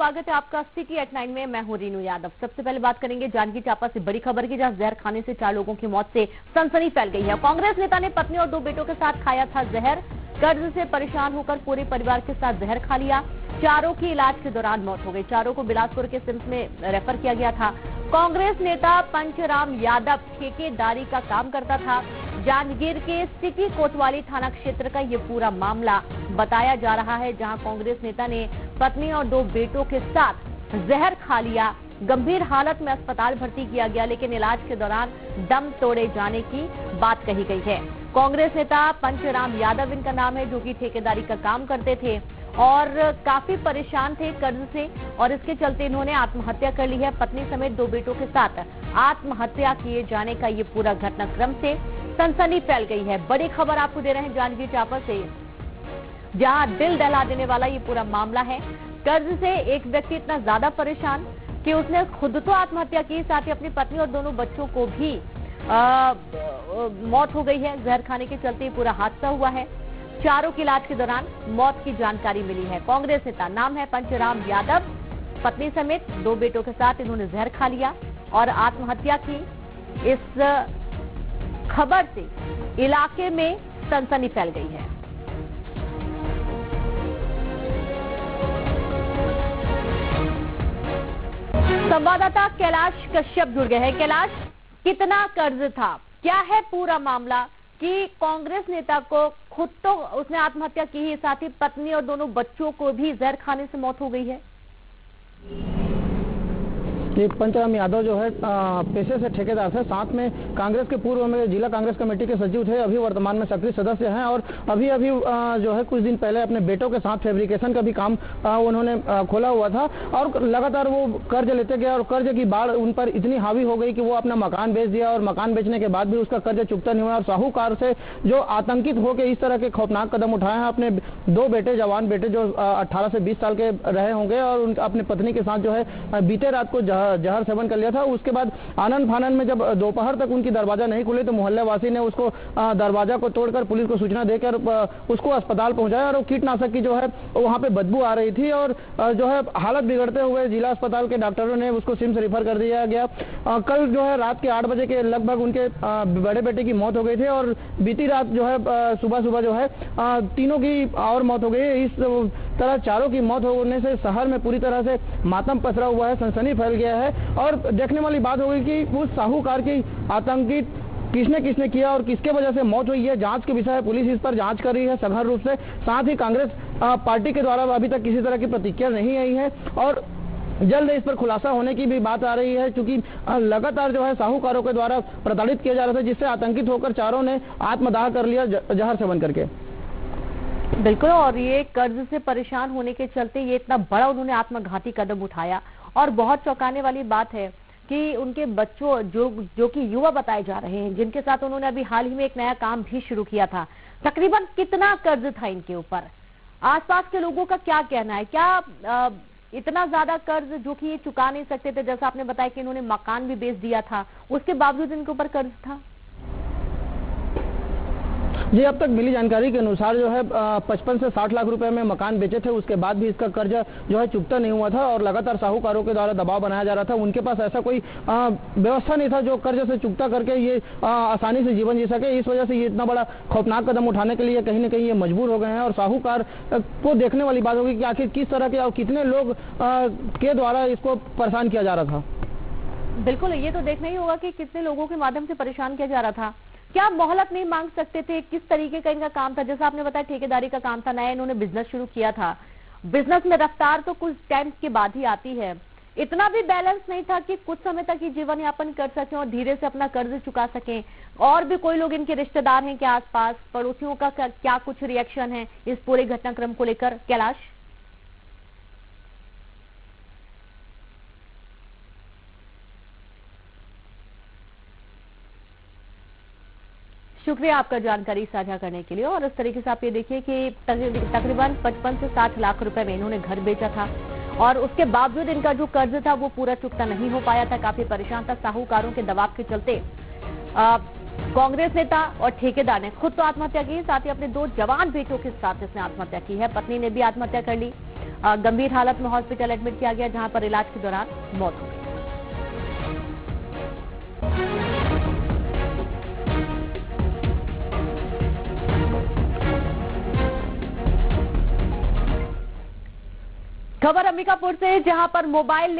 स्वागत है आपका सिटी एट 9 में। मैं हूं रीनू यादव। सबसे पहले बात करेंगे जांजगीर चांपा से बड़ी खबर की, जहां जहर खाने से 4 लोगों की मौत से सनसनी फैल गई है। कांग्रेस नेता ने पत्नी और 2 बेटों के साथ खाया था जहर। कर्ज से परेशान होकर पूरे परिवार के साथ जहर खा लिया। चारों की इलाज के दौरान मौत हो गई। चारों को बिलासपुर के सिम्स में रेफर किया गया था। कांग्रेस नेता पंचराम यादव ठेकेदारी का काम करता था। जांजगीर के सिटी कोतवाली थाना क्षेत्र का ये पूरा मामला बताया जा रहा है, जहां कांग्रेस नेता ने पत्नी और 2 बेटों के साथ जहर खा लिया। गंभीर हालत में अस्पताल भर्ती किया गया, लेकिन इलाज के दौरान दम तोड़े जाने की बात कही गई है। कांग्रेस नेता पंचराम यादव इनका नाम है, जो कि ठेकेदारी का काम करते थे और काफी परेशान थे कर्ज से, और इसके चलते इन्होंने आत्महत्या कर ली है। पत्नी समेत 2 बेटों के साथ आत्महत्या किए जाने का ये पूरा घटनाक्रम से सनसनी फैल गई है। बड़ी खबर आपको दे रहे हैं जांजगीर चांपा से, जहां दिल दहला देने वाला ये पूरा मामला है। कर्ज से एक व्यक्ति इतना ज्यादा परेशान कि उसने खुद तो आत्महत्या की, साथ ही अपनी पत्नी और दोनों बच्चों को भी मौत हो गई है। जहर खाने के चलते ये पूरा हादसा हुआ है। चारों की इलाज के दौरान मौत की जानकारी मिली है। कांग्रेस नेता नाम है पंचराम यादव, पत्नी समेत 2 बेटों के साथ इन्होंने जहर खा लिया और आत्महत्या की। इस खबर से इलाके में सनसनी फैल गई है। संवाददाता कैलाश कश्यप जुड़ गए हैं। कैलाश, कितना कर्ज था, क्या है पूरा मामला कि कांग्रेस नेता को खुद तो उसने आत्महत्या की ही, साथ ही पत्नी और दोनों बच्चों को भी जहर खाने से मौत हो गई है? ये पंचराम यादव जो है पेशे से ठेकेदार थे, साथ में कांग्रेस के पूर्व में जिला कांग्रेस कमेटी के सचिव थे, अभी वर्तमान में सक्रिय सदस्य हैं और अभी जो है कुछ दिन पहले अपने बेटों के साथ फैब्रिकेशन का भी काम उन्होंने खोला हुआ था और लगातार वो कर्ज लेते गए और कर्ज की बाढ़ उन पर इतनी हावी हो गई कि वो अपना मकान बेच दिया और मकान बेचने के बाद भी उसका कर्ज चुकता नहीं हुआ और साहूकार से जो आतंकित होकर इस तरह के खौफनाक कदम उठाए हैं। अपने 2 बेटे, जवान बेटे जो 18 से 20 साल के रहे होंगे और अपनी पत्नी के साथ जो है बीते रात को जहर सेवन कर लिया था। उसके बाद आनंद फानन में जब दोपहर तक उनकी दरवाजा नहीं खुले तो मोहल्ले वासी ने उसको दरवाजा को तोड़कर पुलिस को सूचना देकर उसको अस्पताल पहुंचाया और कीटनाशक की जो है वहां पे बदबू आ रही थी और जो है हालत बिगड़ते हुए जिला अस्पताल के डॉक्टरों ने उसको सिम्स रेफर कर दिया गया। कल जो है रात के 8 बजे के लगभग उनके बड़े बेटे की मौत हो गई थी और बीती रात जो है सुबह जो है तीनों की और मौत हो गई। इस तरह चारों की मौत होने से शहर में पूरी तरह से मातम पसरा हुआ है, सनसनी फैल गया है और देखने वाली बात हो गई कि उस साहूकार की आतंकित किसने किया और किसके वजह से मौत हुई है, जांच के विषय है। पुलिस इस पर जांच कर रही है सघन रूप से। साथ ही कांग्रेस पार्टी के द्वारा अभी तक किसी तरह की प्रतिक्रिया नहीं आई है और जल्द इस पर खुलासा होने की भी बात आ रही है, क्योंकि लगातार जो है साहूकारों के द्वारा प्रताड़ित किया जा रहा था, जिससे आतंकित होकर चारों ने आत्मदाह कर लिया जहर सेवन करके। बिल्कुल, और ये कर्ज से परेशान होने के चलते ये इतना बड़ा उन्होंने आत्मघाती कदम उठाया। और बहुत चौंकाने वाली बात है कि उनके बच्चों जो कि युवा बताए जा रहे हैं, जिनके साथ उन्होंने अभी हाल ही में एक नया काम भी शुरू किया था, तकरीबन कितना कर्ज था इनके ऊपर? आसपास के लोगों का क्या कहना है? क्या इतना ज्यादा कर्ज जो कि ये चुका नहीं सकते थे? जैसा आपने बताया कि इन्होंने मकान भी बेच दिया था, उसके बावजूद इनके ऊपर कर्ज था। जी, अब तक मिली जानकारी के अनुसार जो है 55 से 60 लाख रुपए में मकान बेचे थे, उसके बाद भी इसका कर्ज जो है चुकता नहीं हुआ था और लगातार साहूकारों के द्वारा दबाव बनाया जा रहा था। उनके पास ऐसा कोई व्यवस्था नहीं था जो कर्ज से चुकता करके ये आसानी से जीवन जी सके। इस वजह से ये इतना बड़ा खौफनाक कदम उठाने के लिए कहीं न कहीं ये मजबूर हो गए हैं और साहूकार को देखने वाली बात होगी कि आखिर किस तरह के और कितने लोग के द्वारा इसको परेशान किया जा रहा था। बिल्कुल, ये तो देखना ही होगा कि कितने लोगों के माध्यम से परेशान किया जा रहा था। क्या मोहलत नहीं मांग सकते थे? किस तरीके का इनका काम था? जैसा आपने बताया ठेकेदारी का काम था, नया इन्होंने बिजनेस शुरू किया था। बिजनेस में रफ्तार तो कुछ टाइम के बाद ही आती है। इतना भी बैलेंस नहीं था कि कुछ समय तक ही जीवन यापन कर सकें और धीरे से अपना कर्ज चुका सकें। और भी कोई लोग इनके रिश्तेदार हैं क्या आसपास? पड़ोसियों का क्या कुछ रिएक्शन है इस पूरे घटनाक्रम को लेकर? कैलाश, शुक्रिया आपका जानकारी साझा करने के लिए। और इस तरीके से आप ये देखिए कि तकरीबन 55 से 60 लाख रुपए में इन्होंने घर बेचा था और उसके बावजूद इनका जो कर्ज था वो पूरा चुकता नहीं हो पाया था। काफी परेशान था। साहूकारों के दबाव के चलते कांग्रेस नेता और ठेकेदार ने खुद तो आत्महत्या की, साथ ही अपने 2 जवान बेटों के साथ इसने आत्महत्या की है। पत्नी ने भी आत्महत्या कर ली। गंभीर हालत में हॉस्पिटल एडमिट किया गया, जहां पर इलाज के दौरान मौत हो गई। खबर अंबिकापुर से, जहां पर मोबाइल